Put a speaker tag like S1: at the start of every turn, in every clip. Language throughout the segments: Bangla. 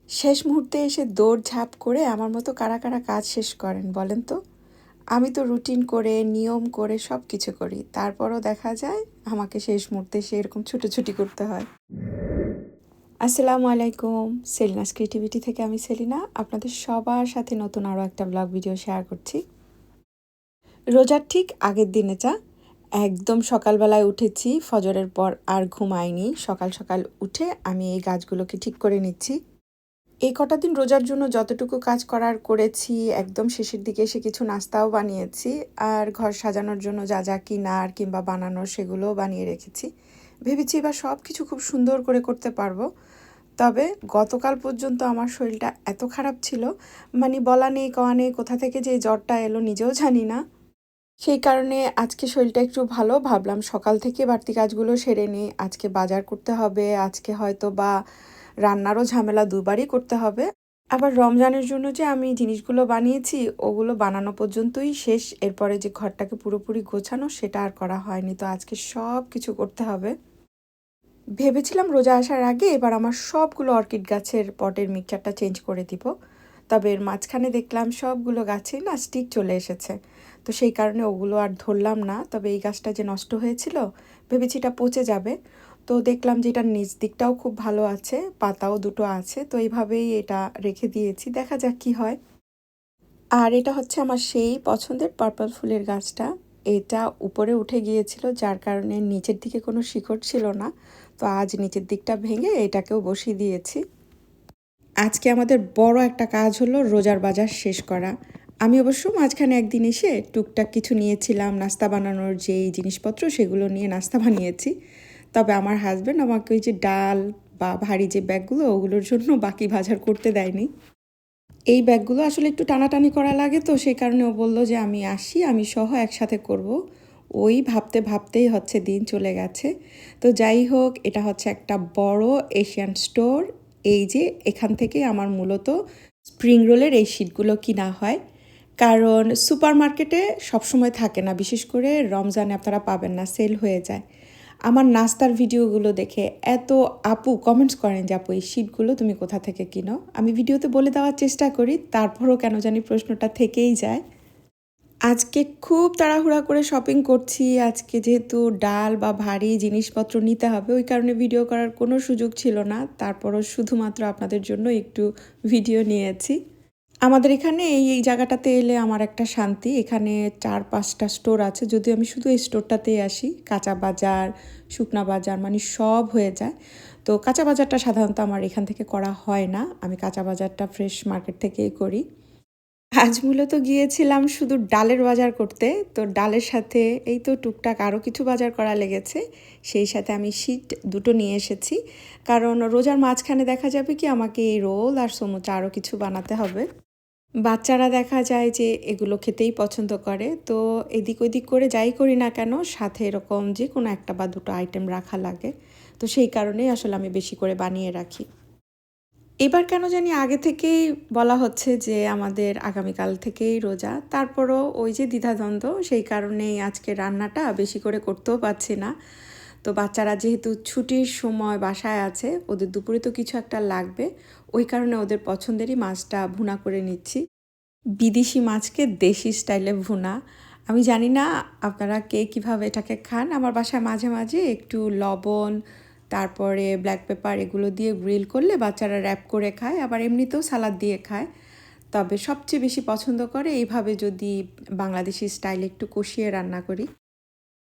S1: শেষ মুহূর্তে এসে দৌড়ঝাঁপ করে আমার মতো কারা কারা কাজ শেষ করেন বলেন তো? আমি তো রুটিন করে, নিয়ম করে সব কিছু করি। তারপরও দেখা যায় আমাকে শেষ মুহূর্তে এসে এরকম ছুটোছুটি করতে হয়। আসসালামু আলাইকুম। সেলিনাস ক্রিয়েটিভিটি থেকে আমি সেলিনা। আপনাদের সবার সাথে নতুন আরও একটা ব্লগ ভিডিও শেয়ার করছি। রোজার ঠিক আগের দিনে একদম সকালবেলায় উঠেছি, ফজরের পর আর ঘুমাইনি। সকাল সকাল উঠে আমি এই গাছগুলোকে ঠিক করে নিচ্ছি। এই কটা দিন রোজার জন্য যতটুকু কাজ করার করেছি, একদম শেষের দিকে এসে কিছু নাস্তাও বানিয়েছি। আর ঘর সাজানোর জন্য যা যা কিনার কিংবা বানানোর সেগুলোও বানিয়ে রেখেছি। ভেবেছি এবার সব কিছু খুব সুন্দর করে করতে পারবো। তবে গতকাল পর্যন্ত আমার শরীরটা এত খারাপ ছিল, মানে বলা নেই কওয়া নেই, কোথা থেকে যে এই জ্বরটা এলো নিজেও জানি না। সেই কারণে আজকে শরীরটা একটু ভালো, ভাবলাম সকাল থেকে বাড়তি কাজগুলো সেরে নিই। আজকে বাজার করতে হবে, আজকে হয়তো বা রান্নারও ঝামেলা দুবারই করতে হবে। আবার রমজানের জন্য যে আমি জিনিসগুলো বানিয়েছি ওগুলো বানানো পর্যন্তই শেষ। এরপরে যে ঘরটাকে পুরোপুরি গোছানো সেটা আর করা হয়নি, তো আজকে সব কিছু করতে হবে। ভেবেছিলাম রোজা আসার আগে এবার আমার সবগুলো অর্কিড গাছের পটের মিক্সচারটা চেঞ্জ করে দিব। তবে এর মাঝখানে দেখলাম সবগুলো গাছে না স্টিক চলে এসেছে, তো সেই কারণে ওগুলো আর ধরলাম না। তবে এই গাছটা যে নষ্ট হয়েছিল ভেবেছি এটা পচে যাবে, তো দেখলাম যে এটার নিচ দিকটাও খুব ভালো আছে, পাতাও দুটো আছে, তো এইভাবেই এটা রেখে দিয়েছি, দেখা যাক কি হয়। আর এটা হচ্ছে আমার সেই পছন্দের পার্পল ফুলের গাছটা। এটা উপরে উঠে গিয়েছিল যার কারণে নিচের দিকে কোনো শিকড় ছিল না, তো আজ নিচের দিকটা ভেঙে এটাকেও বসিয়ে দিয়েছি। আজকে আমাদের বড় একটা কাজ হলো রোজার বাজার শেষ করা। আমি অবশ্য মাঝখানে একদিন এসে টুকটাক কিছু নিয়েছিলাম, নাস্তা বানানোর যেই জিনিসপত্র সেগুলো নিয়ে নাস্তা বানিয়েছি। তবে আমার হাজব্যান্ড আমাকে ওই যে ডাল বা ভারী যে ব্যাগগুলো ওগুলোর জন্য বাকি বাজার করতে দেয়নি। এই ব্যাগগুলো আসলে একটু টানাটানি করা লাগে, তো সেই কারণে ও বলল যে আমি আসি, আমি সহ একসাথে করব। ওই ভাবতে ভাবতেই হচ্ছে দিন চলে গেছে। তো যাই হোক, এটা হচ্ছে একটা বড় এশিয়ান স্টোর। এই যে এখান থেকে আমার মূলত স্প্রিং রোলের এই শিটগুলো কিনা হয়, কারণ সুপার মার্কেটে সবসময় থাকে না, বিশেষ করে রমজানে আপনারা পাবেন না, সেল হয়ে যায়। আমার নাস্তার ভিডিওগুলো দেখে এত আপু কমেন্টস করেন যে আপু এই শিটগুলো তুমি কোথা থেকে কিনো। আমি ভিডিওতে বলে দেওয়ার চেষ্টা করি, তারপরও কেন জানি প্রশ্নটা থেকেই যায়। আজকে খুব তাড়াহুড়া করে শপিং করছি। আজকে যেহেতু ডাল বা ভারী জিনিসপত্র নিতে হবে, ওই কারণে ভিডিও করার কোনো সুযোগ ছিল না। তারপরও শুধুমাত্র আপনাদের জন্য একটু ভিডিও নিয়েছি। আমাদের এখানে এই জায়গাটাতে এলে আমার একটা শান্তি। এখানে ৪-৫টা স্টোর আছে, যদিও আমি শুধু এই স্টোরটাতেই আসি। কাঁচা বাজার, শুকনা বাজার মানে সব হয়ে যায়। তো কাঁচা বাজারটা সাধারণত আমার এখান থেকে করা হয় না, আমি কাঁচা বাজারটা ফ্রেশ মার্কেট থেকেই করি। আজ মূলত গিয়েছিলাম শুধু ডালের বাজার করতে, তো ডালের সাথে এই তো টুকটাক আরও কিছু বাজার করা লেগেছে। সেই সাথে আমি শিট দুটো নিয়ে এসেছি, কারণ রোজার মাঝখানে দেখা যাবে কি আমাকে এই রোল আর সমুচা আরও কিছু বানাতে হবে। বাচ্চারা দেখা যায় যে এগুলো খেতেই পছন্দ করে, তো এদিক ওদিক করে যাই করি না কেন সাথে এরকম যে কোনো একটা বা দুটো আইটেম রাখা লাগে, তো সেই কারণেই আসলে আমি বেশি করে বানিয়ে রাখি। এবার কেন জানি আগে থেকেই বলা হচ্ছে যে আমাদের আগামীকাল থেকেই রোজা, তারপরও ওই যে দ্বিধাদ্বন্দ্ব, সেই কারণেই আজকে রান্নাটা বেশি করে করতেও পারছি না। তো বাচ্চারা যেহেতু ছুটির সময় বাসায় আছে, ওদের দুপুরে তো কিছু একটা লাগবে, ওই কারণে ওদের পছন্দেরই মাছটা ভুনা করে নিচ্ছি। বিদেশি মাছকে দেশি স্টাইলে ভুনা। আমি জানি না আপনারা কে কীভাবে এটাকে খান। আমার বাসায় মাঝে মাঝে একটু লবণ, তারপরে ব্ল্যাক পেপার এগুলো দিয়ে গ্রিল করলে বাচ্চারা র্যাপ করে খায়, আবার এমনিতেও সালাদ দিয়ে খায়। তবে সবচেয়ে বেশি পছন্দ করে এইভাবে যদি বাংলাদেশি স্টাইলে একটু কষিয়ে রান্না করি।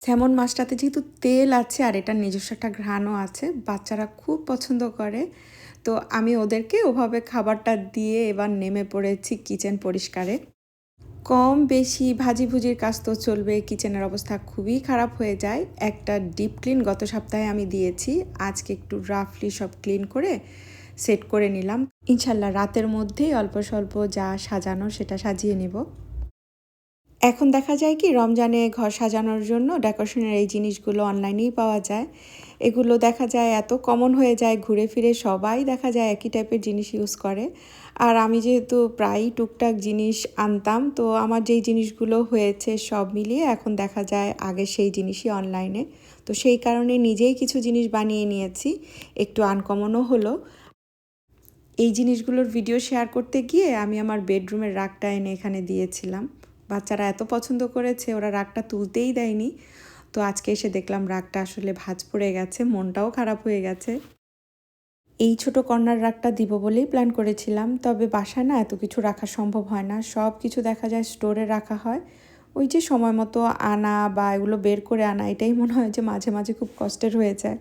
S1: স্যামন মাছটাতে যেহেতু তেল আছে আর এটার নিজস্ব একটা ঘ্রাণও আছে, বাচ্চারা খুব পছন্দ করে। তো আমি ওদেরকে ওভাবে খাবারটা দিয়ে এবার নেমে পড়েছি কিচেন পরিষ্কারে। কম বেশি ভাজিভুজির কাজ তো চলবে, কিচেনের অবস্থা খুবই খারাপ হয়ে যায়। একটা ডিপ ক্লিন গত সপ্তাহে আমি দিয়েছি, আজকে একটু রাফলি সব ক্লিন করে সেট করে নিলাম। ইনশাল্লাহ রাতের মধ্যেই অল্প স্বল্প যা সাজানো সেটা সাজিয়ে নিব। এখন দেখা যায় কি রমজানে ঘর সাজানোর জন্য ডেকোরেশনের এই জিনিসগুলো অনলাইনেই পাওয়া যায়। এগুলো দেখা যায় এত কমন হয়ে যায়, ঘুরে ফিরে সবাই দেখা যায় একই টাইপের জিনিস ইউজ করে। আর আমি যেহেতু প্রায়ই টুকটাক জিনিস আনতাম, তো আমার যেই জিনিসগুলো হয়েছে সব মিলিয়ে এখন দেখা যায় আগে সেই জিনিসই অনলাইনে। তো সেই কারণে নিজেই কিছু জিনিস বানিয়ে নিয়েছি, একটু আনকমনও হলো। এই জিনিসগুলোর ভিডিও শেয়ার করতে গিয়ে আমি আমার বেডরুমের রাগটা এনে এখানে দিয়েছিলাম। বাচ্চারা এত পছন্দ করেছে, ওরা রাগটা তুলতেই দেয়নি। তো আজকে এসে দেখলাম রাগটা আসলে ভাঁজ পড়ে গেছে, মনটাও খারাপ হয়ে গেছে। এই ছোট কর্নার রাগটা দিব বলেই প্ল্যান করেছিলাম, তবে বাসায় না এত কিছু রাখা সম্ভব হয় না। সব কিছু দেখা যায় স্টোরে রাখা হয়। ওই যে সময় মতো আনা বা এগুলো বের করে আনা, এটাই মনে হয় যে মাঝে মাঝে খুব কষ্টের হয়ে যায়।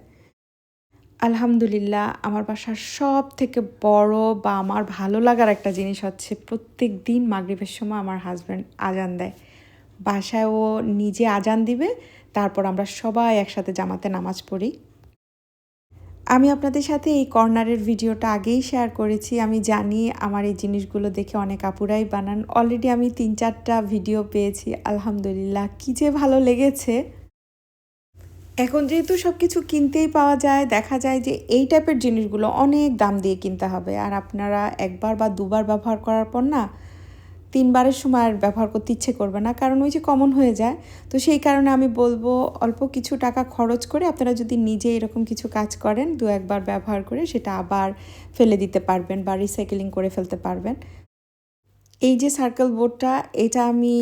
S1: আলহামদুলিল্লাহ, আমার বাসার সব থেকে বড় বা আমার ভালো লাগার একটা জিনিস হচ্ছে প্রত্যেক দিন মাগরিবের সময় আমার হাজব্যান্ড আজান দেয়। বাসায় ও নিজে আজান দিবে, তারপর আমরা সবাই একসাথে জামাতে নামাজ পড়ি। আমি আপনাদের সাথে এই কর্নারের ভিডিওটা আগেই শেয়ার করেছি। আমি জানি আমার এই জিনিসগুলো দেখে অনেক আপুরাই বানান। অলরেডি আমি ৩-৪টা ভিডিও পেয়েছি। আলহামদুলিল্লাহ, কী যে ভালো লেগেছে। এখন যেহেতু সব কিছু কিনতেই পাওয়া যায়, দেখা যায় যে এই টাইপের জিনিসগুলো অনেক দাম দিয়ে কিনতে হবে। আর আপনারা একবার বা দুবার ব্যবহার করার পর না ৩বারের সময় আর ব্যবহার করতে ইচ্ছে করবে না, কারণ ওই যে কমন হয়ে যায়। তো সেই কারণে আমি বলবো অল্প কিছু টাকা খরচ করে আপনারা যদি নিজে এরকম কিছু কাজ করেন, ২-১বার ব্যবহার করে সেটা আবার ফেলে দিতে পারবেন বা রিসাইকেলিং করে ফেলতে পারবেন। এই যে সার্কেল বোর্ডটা, এটা আমি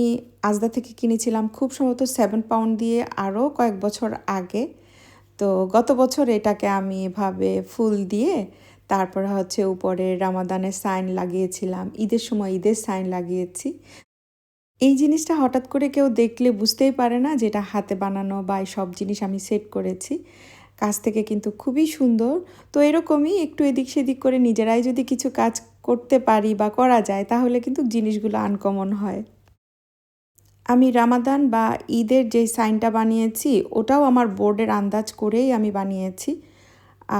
S1: আজদা থেকে কিনেছিলাম খুব সম্ভবত 7 পাউন্ড দিয়ে আরও কয়েক বছর আগে। তো গত বছর এটাকে আমি এভাবে ফুল দিয়ে তারপরে হচ্ছে উপরে রামাদানের সাইন লাগিয়েছিলাম। ঈদের সময় ঈদের সাইন লাগিয়েছি। এই জিনিসটা হঠাৎ করে কেউ দেখলে বুঝতেই পারে না যে এটা হাতে বানানো বা এই সব জিনিস আমি সেট করেছি। কাছ থেকে কিন্তু খুবই সুন্দর। তো এরকমই একটু এদিক সেদিক করে নিজেরাই যদি কিছু কাজ করতে পারি বা করা যায়, তাহলে কিন্তু জিনিসগুলো আনকমন হয়। আমি রামাদান বা ঈদের যে সাইনটা বানিয়েছি, ওটাও আমার বোর্ডের আন্দাজ করেই আমি বানিয়েছি।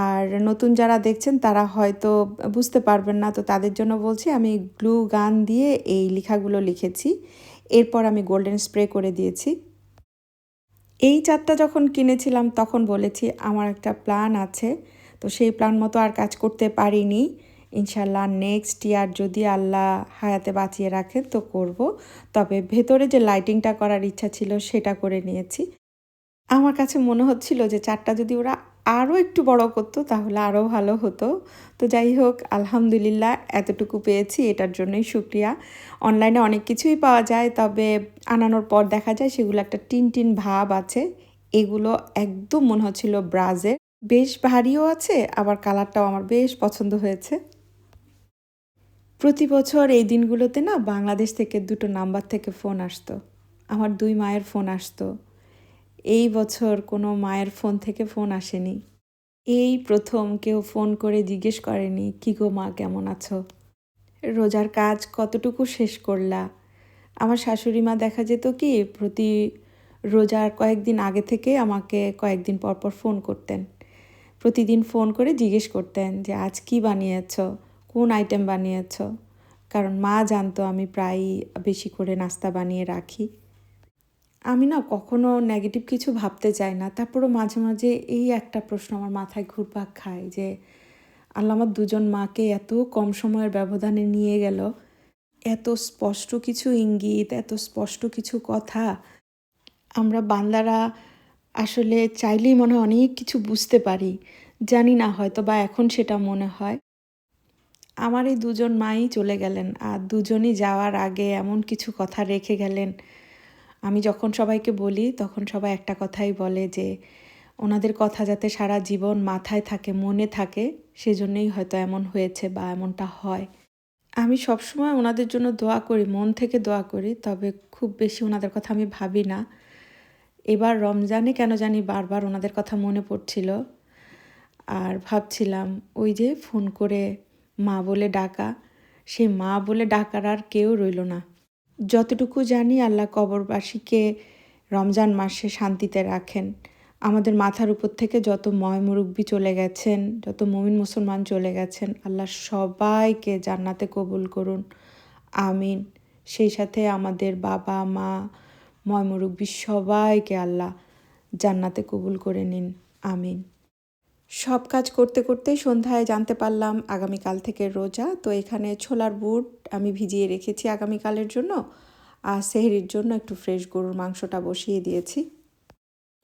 S1: আর নতুন যারা দেখছেন তারা হয়তো বুঝতে পারবেন না, তো তাদের জন্য বলছি আমি গ্লু গান দিয়ে এই লেখাগুলো লিখেছি। এরপর আমি গোল্ডেন স্প্রে করে দিয়েছি। এই চাঁদটা যখন কিনেছিলাম তখন বলেছি আমার একটা প্ল্যান আছে, তো সেই প্ল্যান মতো আর কাজ করতে পারিনি। ইনশাল্লাহ নেক্সট ইয়ার যদি আল্লাহ হায়াতে বাঁচিয়ে রাখেন তো করব। তবে ভেতরে যে লাইটিংটা করার ইচ্ছা ছিল সেটা করে নিয়েছি। আমার কাছে মনে হচ্ছিল যে চারটা যদি ওরা আরও একটু বড় করতো তাহলে আরও ভালো হতো। তো যাই হোক, আলহামদুলিল্লাহ এতটুকু পেয়েছি, এটার জন্যই শুকরিয়া। অনলাইনে অনেক কিছুই পাওয়া যায়, তবে আনানোর পর দেখা যায় সেগুলো একটা টিন টিন ভাব আছে। এগুলো একদম মনে হচ্ছিল ব্রাজের। বেশ ভারীও আছে, আবার কালারটাও আমার বেশ পছন্দ হয়েছে। প্রতি বছর এই দিনগুলোতে না বাংলাদেশ থেকে 2টো নাম্বার থেকে ফোন আসতো। আমার 2 মায়ের ফোন আসতো। এই বছর কোনো মায়ের ফোন থেকে ফোন আসেনি। এই প্রথম কেউ ফোন করে জিজ্ঞেস করেনি, কী গো মা, কেমন আছো? রোজার কাজ কতটুকু শেষ করলা? আমার শাশুড়ি মা দেখা যেত কি প্রতি রোজার কয়েকদিন আগে থেকে আমাকে কয়েকদিন পর পর ফোন করতেন। প্রতিদিন ফোন করে জিজ্ঞেস করতেন যে আজ কি বানিয়েছ, কোন আইটেম বানিয়েছ। কারণ মা জানতো আমি প্রায়ই বেশি করে নাস্তা বানিয়ে রাখি। আমি না কখনো নেগেটিভ কিছু ভাবতে চাই না, তারপরও মাঝে মাঝে এই একটা প্রশ্ন আমার মাথায় ঘুরপাক খায় যে আল্লাহ আমার দুজন মাকে এত কম সময়ের ব্যবধানে নিয়ে গেল। এত স্পষ্ট কিছু ইঙ্গিত, এত স্পষ্ট কিছু কথা আমরা বান্দারা আসলে চাইলেই মনে হয় অনেক কিছু বুঝতে পারি। জানি না, হয়তো বা এখন সেটা মনে হয়। আমার এই দুজন মাই চলে গেলেন, আর দুজনই যাওয়ার আগে এমন কিছু কথা রেখে গেলেন। আমি যখন সবাইকে বলি তখন সবাই একটা কথাই বলে যে ওনাদের কথা যাতে সারা জীবন মাথায় থাকে, মনে থাকে, সেজন্যই হয়তো এমন হয়েছে বা এমনটা হয়। আমি সবসময় ওনাদের জন্য দোয়া করি, মন থেকে দোয়া করি, তবে খুব বেশি ওনাদের কথা আমি ভাবি না। এবার রমজানে কেন জানি বারবার ওনাদের কথা মনে পড়ছিল, আর ভাবছিলাম ওই যে ফোন করে মা বলে ডাকা, সেই মা বলে ডাকার আর কেউ রইল না। যতটুকু জানি আল্লাহ কবরবাসীকে রমজান মাসে শান্তিতে রাখেন। আমাদের মাথার উপর থেকে যত মুরব্বি চলে গেছেন, যত মুমিন মুসলমান চলে গেছেন, আল্লাহ সবাইকে জান্নাতে কবুল করুন, আমিন। সেই সাথে আমাদের বাবা মা মুরব্বি সবাইকে আল্লাহ জান্নাতে কবুল করে নিন, আমিন। সব কাজ করতে করতেই সন্ধ্যায় জানতে পারলাম আগামীকাল থেকে রোজা। তো এখানে ছোলার বুট আমি ভিজিয়ে রেখেছি আগামীকালের জন্য, আর সেহরির জন্য একটু ফ্রেশ গরুর মাংসটা বসিয়ে দিয়েছি।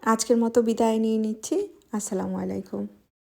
S1: আজকের মতো বিদায় নিয়ে নিচ্ছি। আসসালামু আলাইকুম।